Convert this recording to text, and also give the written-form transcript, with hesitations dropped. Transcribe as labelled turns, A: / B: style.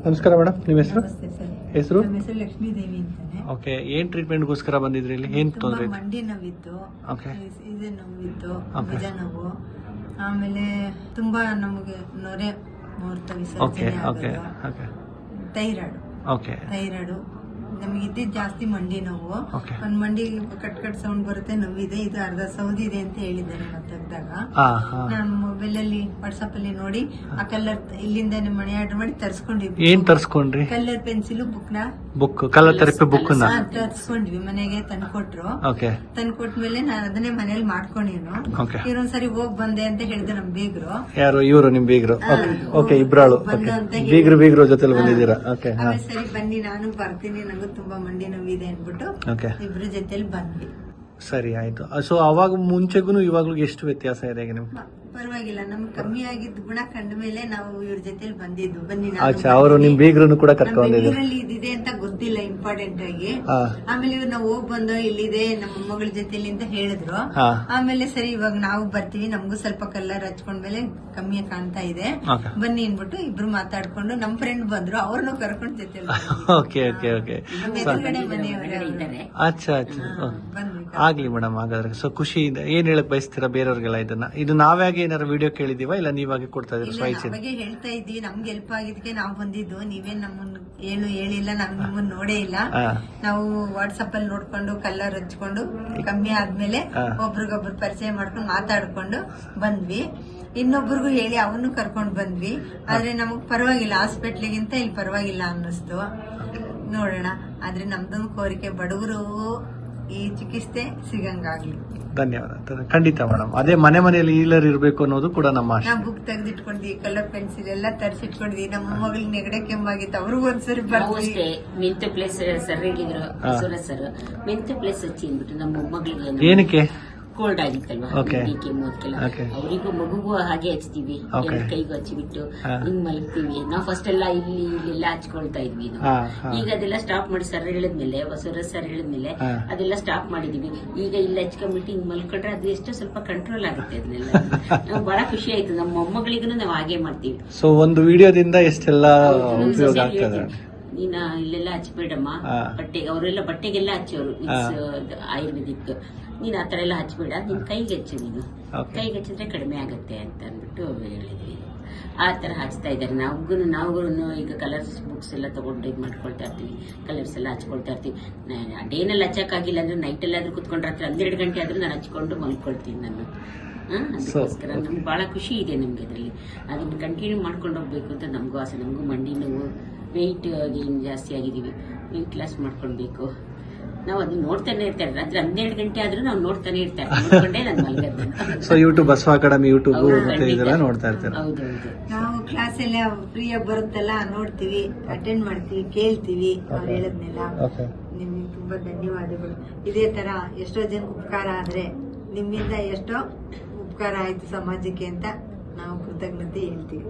A: ನಮಸ್ಕಾರ ಮೇಡಮ್, ನಿಮ್ಮ ಹೆಸರು?
B: ನಮಸ್ತೆ ಸರ್.
A: ಹೆಸರು?
B: ನಮ್ಮ ಹೆಸರು ಲಕ್ಷ್ಮೀ ದೇವಿ ಅಂತಾನೆ.
A: ಓಕೆ, ಏನ್ ಟ್ರೀಟ್ಮೆಂಟ್ಗೋಸ್ಕರ ಬಂದಿದ್ರಿ ಇಲ್ಲಿ? ಏನ್ ತೊಂದರೆ
B: ತುಂಬಾ
A: ಇತ್ತು?
B: ಮಂಡಿ ನೋವಿತ್ತು,
A: ಓಕೆ
B: ಇದೆ ನೋವಿತ್ತು,
A: Okay.
B: ಭುಜ ನೋವು, ಆಮೇಲೆ ತುಂಬಾ ನಮಗೆ ನೊರೆ ಮುಹೂರ್ತ
A: ಓಕೆ
B: ವಿಸರ್ಜನೆ
A: ಓಕೆ
B: ಆಗೋದು,
A: ಓಕೆ ಓಕೆ
B: ಥೈರಾಯ್ಡು ನಮಗೆ ಇದ್ದಿದ್ದು ಜಾಸ್ತಿ ಮಂಡಿ ನೋವು.
A: Okay.
B: ಒಂದ್ ಮಂಡಿ ಕಟ್ ಸೌಂಡ್ ಬರುತ್ತೆ, ನೋವಿದೆ, ಇದು ಅರ್ಧ ಸೌದಿ ಇದೆ ಅಂತ ಹೇಳಿದ್ದಾರೆ. ತೆಗ್ದಾಗ ನಾನು ಮೊಬೈಲ್ ಅಲ್ಲಿ ವಾಟ್ಸ್ಆಪ್ ಅಲ್ಲಿ ನೋಡಿ ಆ ಕಲರ್ ಇಲ್ಲಿಂದ ಮಣಿ ಆರ್ಡರ್ ಮಾಡಿ ತರಿಸ್ಕೊಂಡಿದ್ವಿ.
A: ಏನ್ ತರ್ಸ್ಕೊಂಡ್ರಿ?
B: Colour pencil
A: book, colour therapy book
B: ತರಿಸ್ಕೊಂಡ್ವಿ, ಮನೆಗೆ ತಂದ್ಕೊಟ್ರು.
A: ಓಕೆ
B: ತಂದ್ಕೊಟ್ಮೇಲೆ ನಾನು ಅದನ್ನೇ ಮನೇಲಿ ಮಾಡ್ಕೊಂಡಿನು.
A: ಓಕೆ.
B: ಇನ್ನೊಂದ್ಸರಿ ಹೋಗ್ ಬಂದೆ ಅಂತ ಹೇಳಿದ್ರು ನಮ್ ಬೀಗ್ರು.
A: ಯಾರು ಇವರು? ನಿಮ್ ಬೀಗ್ರು? ಓಕೆ, ಇಬ್ರಾಳು.
B: ಬಂದು ಅಂತ
A: ಬೀಗ್ರು ಜೊತೆ ಬಂದಿದ್ದೀರಾ? ಓಕೆ
B: ಆಮೇಲೆ ಸರಿ ಬನ್ನಿ ನಾನು ಬರ್ತೀನಿ, ನಂಗೂ ತುಂಬಾ ಮಂಡಿ ನೋವಿದೆ ಅನ್ಬಿಟ್ಟು
A: ಓಕೆ,
B: ಇಬ್ರು ಜೊತೆಲಿ ಬಂದ್ವಿ.
A: ಸರಿ ಆಯ್ತು. ಸೊ ಅವಾಗ ಮುಂಚೆಗೂ ಇವಾಗ್ಲೂ ಎಷ್ಟು ವ್ಯತ್ಯಾಸ ಇದೆ ಈಗ ನಿಮ್ಗೆ?
B: ಪರವಾಗಿಲ್ಲ, ನಮ್ಗೆ ಕಮ್ಮಿ ಆಗಿದ್ದ ಗುಣ ಕಂಡ ಮೇಲೆ ನಾವು ಇವ್ರ ಜೊತೆಲಿ ಬಂದಿದ್ದು. ಬನ್ನಿ
A: ಆಚೆ ಅವರು ನಿಮ್ ಬೀಗ್ರನ್ನು ಕೂಡ ಕರ್ಕೊಂಡಿದ್ರು.
B: ಬೆಂಗಳೂರಲ್ಲಿ ಇದಿದೆ ಅಂತ ಗೊತ್ತಿಲ್ಲ ಇಂಪಾರ್ಟೆಂಟ್ ಆಗಿ. ಆಮೇಲೆ ಇವ್ರು ನಾವು ಹೋಗ್ ಬಂದೋ ಇಲ್ಲಿದೆ ನಮ್ಮ ಮೊಮ್ಮಗಳ ಜೊತೆಲಿ ಅಂತ ಹೇಳಿದ್ರು. ಆಮೇಲೆ ಸರಿ ಇವಾಗ ನಾವು ಬರ್ತೀವಿ, ನಮಗೂ ಸ್ವಲ್ಪ ಕಲರ್ ಹಚ್ಕೊಂಡ್ಮೇಲೆ ಕಮ್ಮಿ ಕಾಣ್ತಾ ಇದೆ, ಬನ್ನಿ ಅನ್ಬಿಟ್ಟು ಇಬ್ರು ಮಾತಾಡ್ಕೊಂಡು ನಮ್ ಫ್ರೆಂಡ್ ಬಂದ್ರು, ಅವ್ರನ್ನು ಕರ್ಕೊಂಡು ಜೊತೆಲಿ
A: ಓಕೆ ಓಕೆ ಓಕೆ
B: ಎದುರುಗಡೆ ಮನೆಯವರೇ
A: ಅಚ್ಚಾ ಅಚ್ಚಾ
B: ಬಂದ್ವಿ.
A: ಆಗ್ಲಿ ಮೇಡಮ್. ಹಾಗಾದ್ರೆ ಸೊ ಖುಷಿ ಇದೆ. ಏನ್ ಹೇಳಕ್ ಬಯಸ್ತೀರಾ ಬೇರೆಯವ್ರಿಗೆಲ್ಲ? ಇದು ನಾವ್ಯಾಗೆ ಏನಾರು ವಿಡಿಯೋ ಕೇಳಿದೀವ, ಇಲ್ಲ ನೀವಾಗೆ ಕೊಡ್ತಾ ಇದ್ದೀರಾ?
B: ಅವಾಗೆ ಹೇಳ್ತಾ ಇದ್ವಿ, ನಮ್ಗೆ ಹೆಲ್ಪ್ ಆಗಿದ್ದಕ್ಕೆ ನಾವು ಬಂದಿದ್ದು. ನೀವೇನ್ ನಮ್ಮನ್ನ ಹೇಳಿಲ್ಲ, ನಾವ್ ನಿಮ್ಮನ್ನ ನೋಡೇ ಇಲ್ಲ. ನಾವು ವಾಟ್ಸಪ್ ಅಲ್ಲಿ ನೋಡ್ಕೊಂಡು ಕಲರ್ ಹಚ್ಕೊಂಡು ಕಮ್ಮಿ ಆದ್ಮೇಲೆ ಒಬ್ರಿಗೊಬ್ರು ಪರಿಚಯ ಮಾಡ್ಕೊಂಡು ಮಾತಾಡ್ಕೊಂಡು ಬಂದ್ವಿ. ಇನ್ನೊಬ್ರಿಗೂ ಹೇಳಿ ಅವನು ಕರ್ಕೊಂಡ್ ಬಂದ್ವಿ. ಆದ್ರೆ ನಮಗ್ ಪರವಾಗಿಲ್ಲ, ಹಾಸ್ಪಿಟ್ಲಿಗಿಂತ ಇಲ್ಲಿ ಪರವಾಗಿಲ್ಲ ಅನ್ನಿಸ್ತು. ನೋಡೋಣ, ಆದ್ರೆ ನಮ್ದೊಂದು ಕೋರಿಕೆ, ಬಡವರು ಈ ಚಿಕಿತ್ಸೆ ಸಿಗಂಗಾಗ್ಲಿ.
A: ಧನ್ಯವಾದ. ಖಂಡಿತ ಮೇಡಮ್. ಅದೇ ಮನೆಯಲ್ಲಿ ಈಲರ್ ಇರ್ಬೇಕು ಅನ್ನೋದು ಕೂಡ ನಮ್ಮ ಆಶೆ.
B: ನಾವು ಬುಕ್ ತೆಗೆದಿಟ್ಕೊಂಡ್ವಿ, ಕಲರ್ ಪೆನ್ಸಿಲ್ ಎಲ್ಲ ತರಿಸಿಟ್ಕೊಂಡ್ವಿ. ನಮ್ಮ ಮಗಳಿಗೆ ನೆಗಡೆ ಕೆಮ್ಮಾಗಿತ್ತು, ಅವ್ರಿಗೂ ಒಂದ್ಸರಿ ಬರ್ತೀವಿ.
C: ಮೆಂತ್ ಪ್ಲೇಸ್ ಸರ್ ಹೇಳಿದ್ರು, ಸರ್ ಮೆಂತ್ ಪ್ಲೇಸ್ ಹಚ್ಚಿ ಅಂದ್ಬಿಟ್ಟು ನಮ್ಮ ಮಗಳಿಗೆ.
A: ಏನಕ್ಕೆ?
C: ಕೋಲ್ಡ್ ಆಗಿತ್ತಲ್ವಾ, ಕೆಮ್ಮೋದಕ್ಕೆಲ್ಲ ಅವರಿಗೂ ಮಗುಗೂ ಹಾಗೆ ಹಚ್ತೀವಿ, ಕೈಗೂ ಹಚ್ಚಿಬಿಟ್ಟು ಹಿಂಗ್ ಮಲಗ್ತೀವಿ. ನಾವು ಫಸ್ಟ್ ಎಲ್ಲ ಇಲ್ಲೆಲ್ಲ ಹಚ್ಕೊಳ್ತಾ ಇದ್ವಿ. ಈಗ ಅದೆಲ್ಲ ಸ್ಟಾಪ್ ಮಾಡಿ ಸರ್ ಹೇಳಿದ್ಮೇಲೆ, ಬಸವರಾಜ್ ಸರ್ ಹೇಳಿದ್ಮೇಲೆ ಅದೆಲ್ಲ ಸ್ಟಾಪ್ ಮಾಡಿದೀವಿ. ಈಗ ಇಲ್ಲಿ ಹಚ್ಕೊಂಡ್ಬಿಟ್ಟು ಹಿಂಗ್ ಮಲ್ಕೊಂಡ್ರೆ ಅದು ಎಷ್ಟೋ ಸ್ವಲ್ಪ ಕಂಟ್ರೋಲ್ ಆಗುತ್ತೆ. ಅದನ್ನೆಲ್ಲ ನಾವು ಬಹಳ ಖುಷಿ ಆಯ್ತು. ನಮ್ಮ ಮೊಮ್ಮಗಳಿಗೂ ನಾವು ಹಾಗೆ ಮಾಡ್ತೀವಿ.
A: ಸೊ ಒಂದು ವಿಡಿಯೋದಿಂದ ಎಷ್ಟೆಲ್ಲ ಉಪಯೋಗ ಆಗ್ತದೆ.
C: ನೀನ ಇಲ್ಲೆಲ್ಲ ಹಚ್ಬೇಡಮ್ಮ, ಬಟ್ಟೆಗೆ ಅವರೆಲ್ಲ ಬಟ್ಟೆಗೆಲ್ಲ ಹಚ್ಚೋರು ಆಯುರ್ವೇದಿಕ್. ನೀನ್ ಆತರ ಎಲ್ಲ ಹಚ್ಬೇಡ, ನಿನ್ ಕೈಗೆ ಹಚ್ಚು, ನೀನು ಕೈಗೆ ಹಚ್ಚಿದ್ರೆ ಕಡಿಮೆ ಆಗತ್ತೆ ಅಂತ ಅಂದ್ಬಿಟ್ಟು ಹೇಳಿದ್ವಿ. ಆ ತರ ಹಚ್ತಾ ಇದ್ದಾರೆ. ನಾವು ಈಗ ಕಲರ್ಸ್ ಬುಕ್ಸ್ ಎಲ್ಲ ತಗೊಂಡು ಇದು ಮಾಡ್ಕೊಳ್ತಾ ಇರ್ತೀವಿ, ಕಲರ್ಸ್ ಎಲ್ಲ ಹಚ್ಕೊಳ್ತಾ ಇರ್ತೀವಿ. ಡೇನಲ್ಲಿ ಹಚ್ಚಕ್ಕಾಗಿಲ್ಲ ಅಂದ್ರೆ ನೈಟ್ ಎಲ್ಲಾದ್ರೂ ಕುತ್ಕೊಂಡ್ರೆ 12 ಗಂಟೆ ಆದ್ರೂ ನಾನು ಹಚ್ಕೊಂಡು ಮಲ್ಕೊಳ್ತೀನಿ ನಾನು. ಅದಕ್ಕೋಸ್ಕರ ನಮ್ಗೆ ಬಹಳ ಖುಷಿ ಇದೆ ನಮ್ಗೆ ಅದ್ರಲ್ಲಿ. ಅದನ್ನ ಕಂಟಿನ್ಯೂ ಮಾಡ್ಕೊಂಡು ಹೋಗ್ಬೇಕು ಅಂತ ನಮಗೂ ಆಸೆ. ನಮಗೂ ಮಂಡಿ ನೋವು, ವೆಯ್ಟ್ ಜಾಸ್ತಿ ಆಗಿದೀವಿ, ವೆಯ್ಟ್ ಲಾಸ್ ಮಾಡ್ಕೊಳ್ಬೇಕು. ನಾವು ಅದನ್ನ ನೋಡ್ತಾನೆ ಇರ್ತಾರೆ, ರಾತ್ರಿ 12 ಗಂಟೆ ಆದ್ರೂ ನಾವು ನೋಡ್ತಾನೆ ಇರ್ತಾರೆ, ನೋಡ್ಕೊಂಡೇ ನಾನು ಮಲಗತ್ತೆ.
A: So YouTube Basava academy YouTube ಇದೆಲ್ಲ ನೋಡ್ತಾ ಇರ್ತಾರೆ.
B: ಹೌದೌದು, ನಾವು ಕ್ಲಾಸ್ ಎಲ್ಲ ಫ್ರೀ ಆಗಿ ಬರುತ್ತಲ್ಲ, ನೋಡ್ತೀವಿ, ಅಟೆಂಡ್ ಮಾಡ್ತೀವಿ, ಕೇಳ್ತೀವಿ ಅವ್ರು ಹೇಳದ್ನೆಲ್ಲ. ನಿಮ್ಗೆ ತುಂಬಾ ಧನ್ಯವಾದಗಳು. ಇದೇ ತರ ಎಷ್ಟೋ ಜನಕ್ಕೆ ಉಪಕಾರ ಆದ್ರೆ, ನಿಮ್ಮಿಂದ ಎಷ್ಟೋ ಉಪಕಾರ ಆಯ್ತು ಸಮಾಜಕ್ಕೆ ಅಂತ ನಾವು ಕೃತಜ್ಞತೆ ಹೇಳ್ತೀವಿ.